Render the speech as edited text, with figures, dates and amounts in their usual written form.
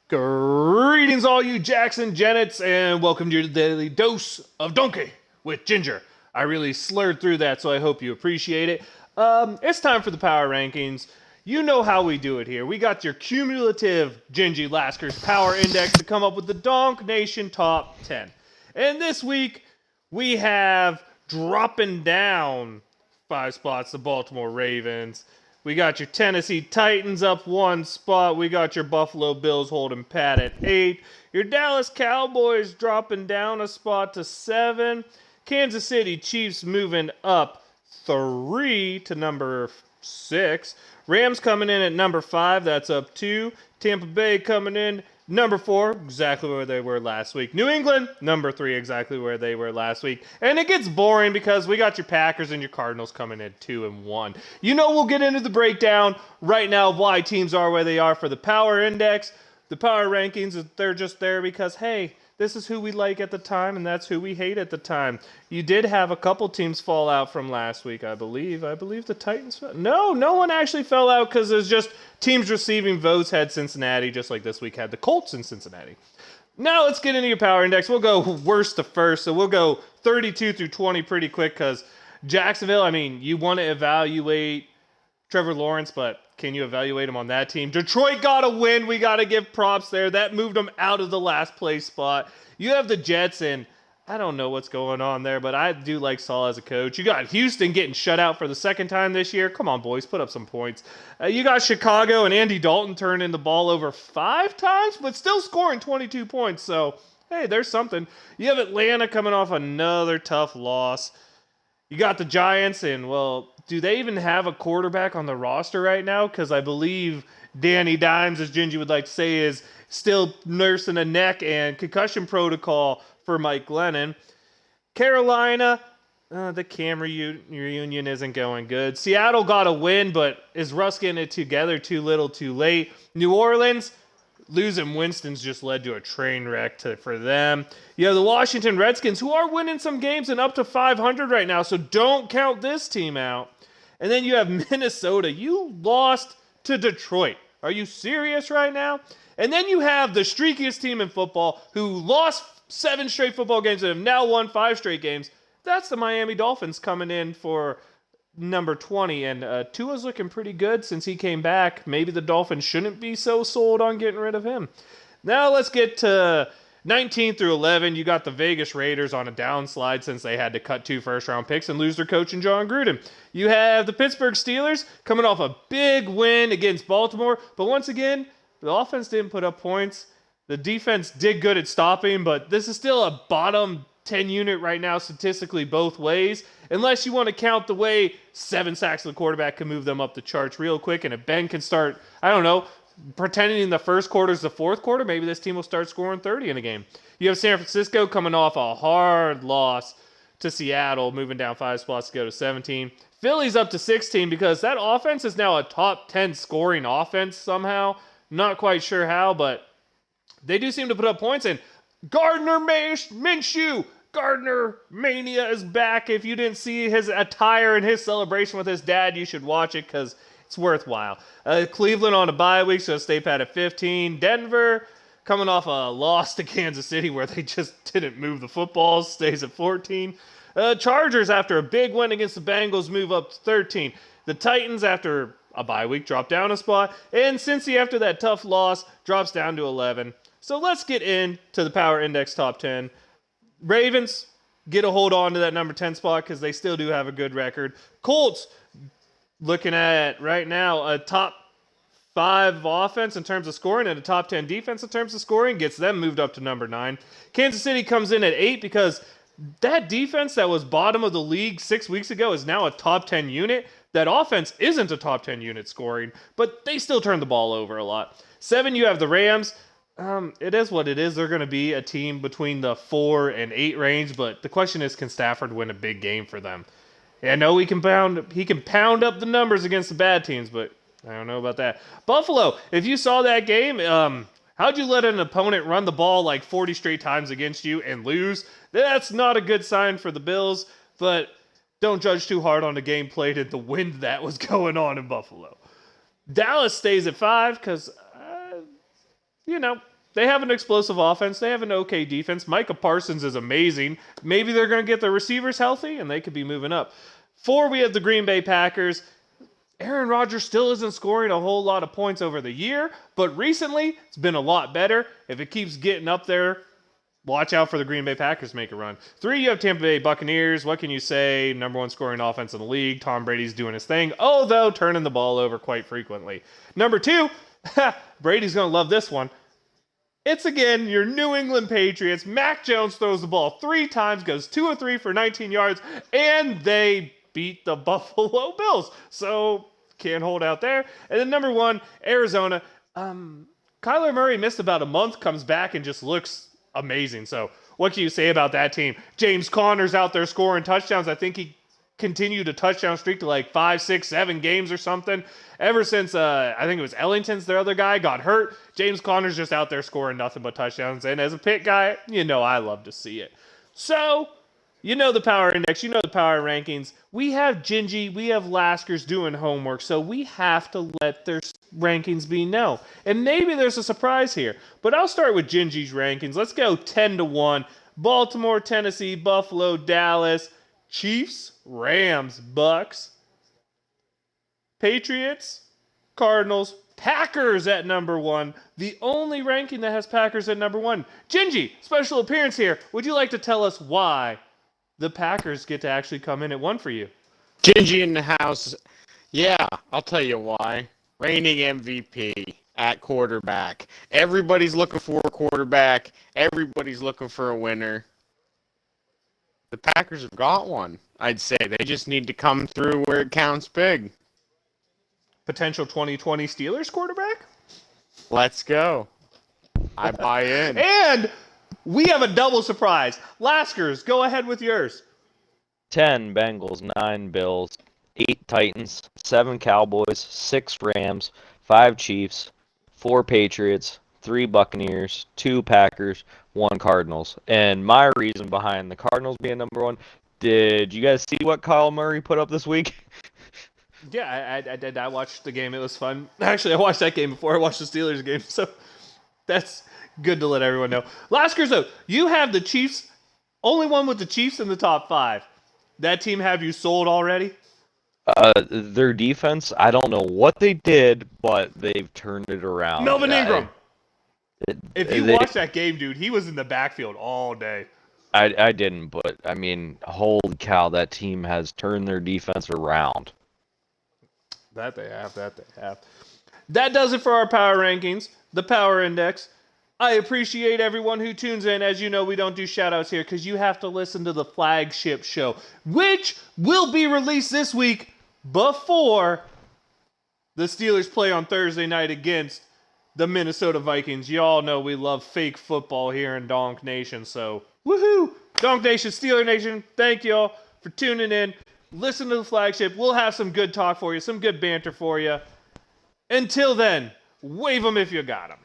Greetings, all you Jackson Jennets, and welcome to your daily dose of Donkey with Ginger. I really slurred through that, so I hope you appreciate it. It's time for the power rankings. You know how we do it here. We got your cumulative Gingy Lasker's power index to come up with the Donk Nation top 10. And this week, we have dropping down 5 spots the Baltimore Ravens. We got your Tennessee Titans up 1 spot. We got your Buffalo Bills holding pat at 8. Your Dallas Cowboys dropping down a spot to 7. Kansas City Chiefs moving up 3 to number 6. Rams coming in at number 5. That's up 2. Tampa Bay coming in number 4, exactly where they were last week. New England, number 3, exactly where they were last week. And it gets boring because we got your Packers and your Cardinals coming in 2 and 1. You know, we'll get into the breakdown right now of why teams are where they are for the power index. The power rankings, they're just there because, hey, this is who we like at the time, and that's who we hate at the time. You did have a couple teams fall out from last week, I believe. I believe the Titans fell. No one actually fell out because it's just teams receiving votes had Cincinnati, just like this week had the Colts in Cincinnati. Now let's get into your power index. We'll go worst to first, so we'll go 32 through 20 pretty quick because Jacksonville, I mean, you want to evaluate Trevor Lawrence, but can you evaluate him on that team? Detroit got a win. We got to give props there. That moved them out of the last place spot. You have the Jets, and I don't know what's going on there, but I do like Saul as a coach. You got Houston getting shut out for the second time this year. Come on, boys, put up some points. You got Chicago and Andy Dalton turning the ball over 5 times, but still scoring 22 points. So, hey, there's something. You have Atlanta coming off another tough loss. You got the Giants, and, well, do they even have a quarterback on the roster right now? Because I believe Danny Dimes, as Gingy would like to say, is still nursing a neck and concussion protocol for Mike Glennon. Carolina, the Cam reunion isn't going good. Seattle got a win, but is Russ getting it together too little too late? New Orleans, losing Winston's just led to a train wreck for them. You have the Washington Redskins, who are winning some games and up to 500 right now, so don't count this team out. And then you have Minnesota. You lost to Detroit. Are you serious right now? And then you have the streakiest team in football who lost 7 straight football games and have now won 5 straight games. That's the Miami Dolphins coming in for number 20. And Tua's looking pretty good since he came back. Maybe the Dolphins shouldn't be so sold on getting rid of him. Now let's get to 19 through 11, you got the Vegas Raiders on a downslide since they had to cut 2 first-round picks and lose their coach in John Gruden. You have the Pittsburgh Steelers coming off a big win against Baltimore, but once again, the offense didn't put up points. The defense did good at stopping, but this is still a bottom 10 unit right now statistically both ways, unless you want to count the way 7 sacks of the quarterback can move them up the charts real quick, and if Ben can start, I don't know, pretending in the first quarter is the fourth quarter, maybe this team will start scoring 30 in a game. You have San Francisco coming off a hard loss to Seattle, moving down 5 spots to go to 17. Philly's up to 16 because that offense is now a top 10 scoring offense somehow. Not quite sure how, but they do seem to put up points. And Gardner Minshew, Gardner Mania is back. If you didn't see his attire and his celebration with his dad, you should watch it because it's worthwhile. Cleveland on a bye week, so stay pat at 15. Denver coming off a loss to Kansas City where they just didn't move the football, stays at 14. Chargers, after a big win against the Bengals, move up to 13. The Titans, after a bye week, drop down a spot. And Cincy, after that tough loss, drops down to 11. So let's get into the Power Index top 10. Ravens get a hold on to that number 10 spot because they still do have a good record. Colts, looking at right now a top 5 offense in terms of scoring and a top 10 defense in terms of scoring, gets them moved up to number 9. Kansas City comes in at 8 because that defense that was bottom of the league 6 weeks ago is now a top 10 unit. That offense isn't a top 10 unit scoring, but they still turn the ball over a lot. 7, you have the Rams. It is what it is. They're going to be a team between the 4 and 8 range, but the question is, can Stafford win a big game for them? Yeah, I know he can pound up the numbers against the bad teams, but I don't know about that. Buffalo, if you saw that game, how'd you let an opponent run the ball like 40 straight times against you and lose? That's not a good sign for the Bills, but don't judge too hard on the game played and the wind that was going on in Buffalo. Dallas stays at 5 because, They have an explosive offense. They have an okay defense. Micah Parsons is amazing. Maybe they're going to get their receivers healthy, and they could be moving up. 4, we have the Green Bay Packers. Aaron Rodgers still isn't scoring a whole lot of points over the year, but recently it's been a lot better. If it keeps getting up there, watch out for the Green Bay Packers to make a run. 3, you have Tampa Bay Buccaneers. What can you say? Number 1 scoring offense in the league. Tom Brady's doing his thing, although turning the ball over quite frequently. Number 2, Brady's going to love this one. It's again your New England Patriots. Mac Jones throws the ball 3 times, goes 2 of 3 for 19 yards, and they beat the Buffalo Bills. So can't hold out there. And then number 1, Arizona. Kyler Murray missed about a month, comes back and just looks amazing. So what can you say about that team? James Conner's out there scoring touchdowns. I think he continued a touchdown streak to like 5, 6, 7 games or something. Ever since, I think it was Ellington's, their other guy, got hurt, James Conner's just out there scoring nothing but touchdowns. And as a Pitt guy, I love to see it. So, the power index, the power rankings. We have Gingy, we have Laskers doing homework, so we have to let their rankings be known. And maybe there's a surprise here. But I'll start with Gingy's rankings. Let's go 10-1. Baltimore, Tennessee, Buffalo, Dallas, Chiefs, Rams, Bucks, Patriots, Cardinals, Packers at number 1. The only ranking that has Packers at number 1. Gingy, special appearance here. Would you like to tell us why the Packers get to actually come in at 1 for you? Gingy in the house. Yeah, I'll tell you why. Reigning MVP at quarterback. Everybody's looking for a quarterback. Everybody's looking for a winner. The Packers have got one, I'd say. They just need to come through where it counts big. Potential 2020 Steelers quarterback? Let's go. I buy in. And we have a double surprise. Laskers, go ahead with yours. 10 Bengals, 9 Bills, 8 Titans, 7 Cowboys, 6 Rams, 5 Chiefs, 4 Patriots, 3 Buccaneers, 2 Packers, 1 Cardinals. And my reason behind the Cardinals being number 1, did you guys see what Kyle Murray put up this week? Yeah, I did. I watched the game. It was fun. Actually, I watched that game before I watched the Steelers game, so that's good to let everyone know. Laskers, though, you have the Chiefs, only one with the Chiefs in the top 5. That team have you sold already? Their defense, I don't know what they did, but they've turned it around. Melvin Ingram. If you watch that game, dude, he was in the backfield all day. I didn't, but, I mean, holy cow, that team has turned their defense around. That they have. That does it for our power rankings, the power index. I appreciate everyone who tunes in. As you know, we don't do shout-outs here because you have to listen to the flagship show, which will be released this week before the Steelers play on Thursday night against the Minnesota Vikings. You all know we love fake football here in Donk Nation, so woohoo! Donk Nation, Steeler Nation, thank y'all for tuning in. Listen to the flagship. We'll have some good talk for you, some good banter for you. Until then, wave them if you got them.